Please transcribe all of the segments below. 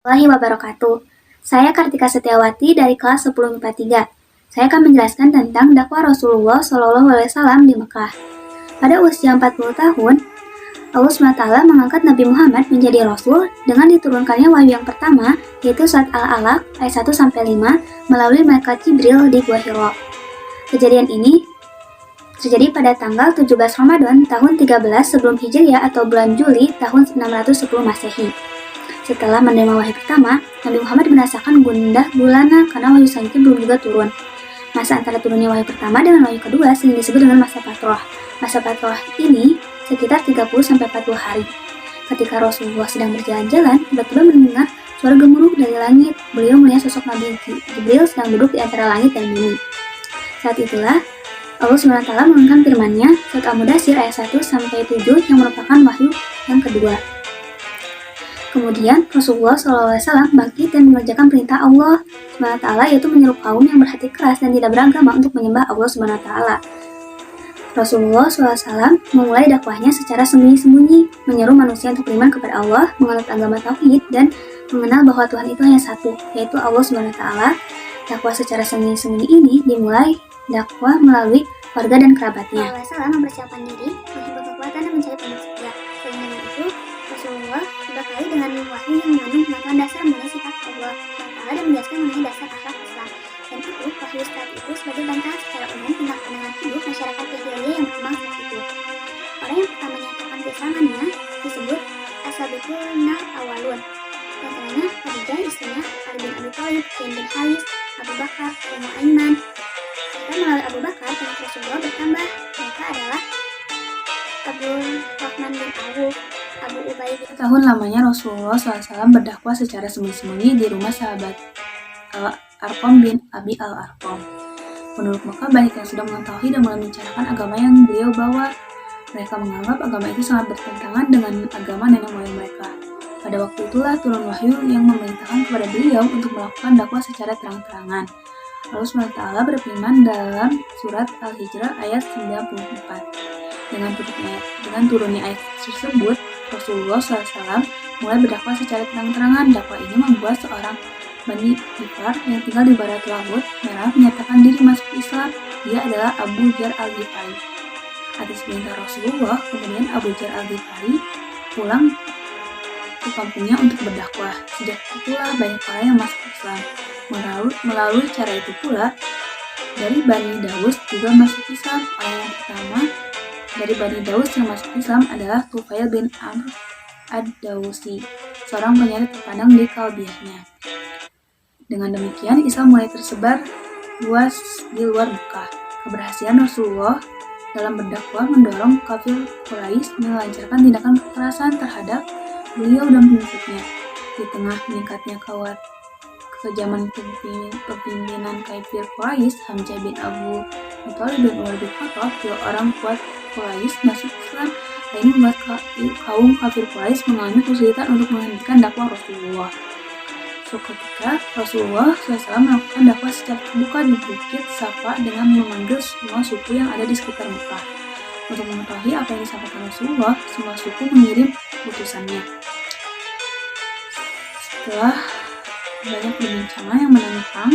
Warahmatullahi wabarakatuh. Saya Kartika Setiawati dari kelas 10 MIPA 3. Saya akan menjelaskan tentang dakwah Rasulullah SAW di Mekah. Pada usia 40 tahun, Allah SWT mengangkat Nabi Muhammad menjadi Rasul dengan diturunkannya wahyu yang pertama, yaitu surat Al-Alaq ayat 1-5 melalui malaikat Jibril di Gua Hira. Kejadian ini terjadi pada tanggal 17 Ramadan tahun 13 sebelum Hijriah atau bulan Juli tahun 610 Masehi. Setelah menerima wahyu pertama, Nabi Muhammad merasakan gundah gulana karena wahyu selanjutnya belum juga turun. Masa antara turunnya wahyu pertama dengan wahyu kedua sering disebut dengan masa patroh. Masa patroh ini sekitar 30-40 hari. Ketika Rasulullah sedang berjalan-jalan, tiba-tiba mendengar suara gemuruh dari langit. Beliau melihat sosok Nabi Jibril sedang duduk di antara langit dan bumi. Saat itulah Allah SWT menurunkan firman-Nya surat Al-Mudaththir ayat 1-7 yang merupakan wahyu yang kedua. Kemudian Rasulullah SAW bangkit dan mengerjakan perintah Allah SWT, yaitu menyeru kaum yang berhati keras dan tidak beragama untuk menyembah Allah SWT. Rasulullah SAW memulai dakwahnya secara sembunyi-sembunyi, menyeru manusia untuk beriman kepada Allah, menganut agama tauhid, dan mengenal bahwa Tuhan itu hanya satu, yaitu Allah SWT. Dakwah secara sembunyi-sembunyi ini dimulai dakwah melalui keluarga dan kerabatnya. Rasulullah SAW mempersiapkan diri, menghimpun kekuatan dan mencari pengikut setia. Sehingga dengan itu, Rasulullah dibekali dengan wahyu yang mengandung pengetahuan dasar mengenai sifat Allah SWT dan menjelaskan mengenai dasar akhlak Islam. Dan itu, wahyu saat itu sebagai bantahan secara umum tentang pandangan hidup masyarakat jahiliyah yang berkembang saat itu. Orang yang pertama menyatakan keislamannya disebut as-sabiquna awalun. Di antaranya Khadijah, istrinya, Ali bin Abi Thalib, Zaid bin Haris, Abu Bakar, Ummu Aiman. Serta melalui Abu Bakar, pengikut Rasulullah bertambah. Mereka adalah Abdul Rahman bin Auf, Abu Ubaid. Tahun lamanya Rasulullah SAW berdakwah secara sembunyi-sembunyi di rumah sahabat Al-Arqam bin Abi Al-Arqam. Penduduk Mekah banyak yang sudah mengetahui dan mulai membicarakan agama yang beliau bawa. Mereka menganggap agama itu sangat bertentangan dengan agama nenek moyang mereka. Pada waktu itulah turun wahyu yang memerintahkan kepada beliau untuk melakukan dakwah secara terang-terangan. Allah SWT berfirman dalam surat Al-Hijrah ayat 94. Dengan turunnya ayat tersebut, Rasulullah SAW mulai berdakwah secara terang-terangan. Dakwah ini membuat seorang Bani Ghifar yang tinggal di barat laut merah menyatakan diri masuk Islam. Dia adalah Abu Dzar Al-Ghifari. Atas perintah Rasulullah, kemudian Abu Dzar Al-Ghifari pulang ke kampungnya untuk berdakwah. Sejak itulah banyak orang yang masuk Islam. Melalui cara itu pula, dari Bani Daus juga masuk Islam. Orang yang pertama dari Bani Daus yang masuk Islam adalah Tufail bin Amr ad-Dausi, seorang penyair terpandang di Kalbiahnya. Dengan demikian, Islam mulai tersebar luas di luar Mekah. Keberhasilan Rasulullah dalam berdakwah mendorong kafir Quraisy melancarkan tindakan kekerasan terhadap beliau dan pengikutnya. Di tengah meningkatnya kekejaman pemimpinan kafir Quraisy, Hamzah bin Abu Thalib dan Umar bin Khattab, dua orang kuat Quraisy masuk Islam. Hal ini membuat kaum kafir Quraisy mengalami kesulitan untuk menghentikan dakwah Rasulullah. Ketika Rasulullah SAW melakukan dakwah secara terbuka di Bukit Safa dengan memanggil semua suku yang ada di sekitar Mekah. Untuk mengetahui apa yang disampaikan Rasulullah, semua suku mengirim utusannya. Setelah banyak perbincangan yang menentang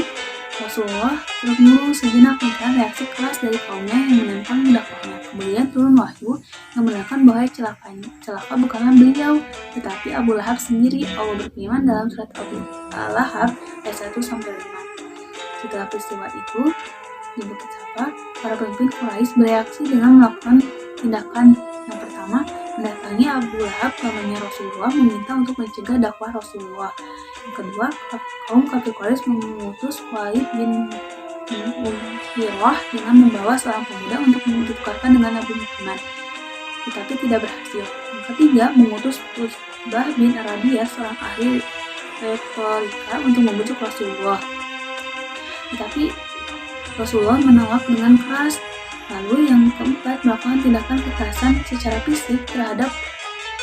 Rasulullah, termulu sejenak mencari reaksi keras dari kaumnya yang menentang dakwahnya. Kemudian turun wahyu yang menerangkan bahwa celaka bukanlah beliau, tetapi Abu Lahab sendiri. Allah berfirman dalam surat Al-Lahab ayat 1-5. Setelah peristiwa itu, di Bukit Safa, para pemimpin Quraisy bereaksi dengan melakukan tindakan. Yang pertama, mendatangi Abu Lahab, pamannya Rasulullah, meminta untuk mencegah dakwah Rasulullah. Yang kedua, kaum kafir Quraisy mengutus Walid bin Mughirah dengan membawa seorang pemuda untuk ditukarkan dengan Nabi Muhammad, tetapi tidak berhasil. Yang ketiga, mengutus Utbah bin Rabi'ah, seorang ahli retorika, untuk membujuk Rasulullah, tetapi Rasulullah menolak dengan keras. Lalu yang keempat, melakukan tindakan kekerasan secara fisik terhadap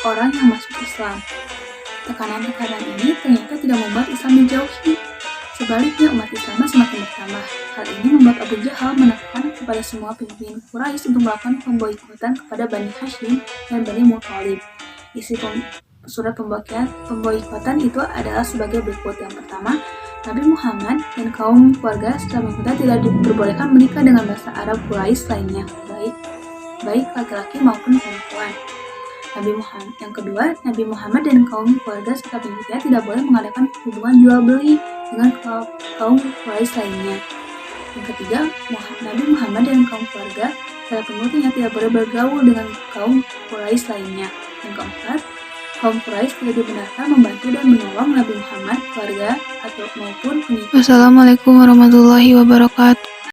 orang yang masuk Islam. Tekanan-tekanan ini ternyata tidak membuat Islam dijauhi. Sebaliknya, umat Islam semakin bertambah. Hal ini membuat Abu Jahal menekan kepada semua pemimpin Quraisy untuk melakukan pemboikotan kepada Bani Hashim dan Bani Muthalib. Isi surat pemboikotan itu adalah sebagai berikut. Yang pertama, Nabi Muhammad dan kaum keluarga setelah mengikuti tidak diperbolehkan menikah dengan bangsa Arab Quraisy lainnya, baik laki-laki maupun perempuan. Yang kedua, Nabi Muhammad dan kaum keluarga serta pengikutnya tidak boleh mengadakan hubungan jual beli dengan kaum Quraisy lainnya. Yang ketiga, Nabi Muhammad dan kaum keluarga serta pengikutnya tidak boleh bergaul dengan kaum Quraisy lainnya. Yang keempat, kaum Quraisy tidak dibenarkan membantu dan menolong Nabi Muhammad, keluarga, maupun pengikut. Wassalamualaikum warahmatullahi wabarakatuh.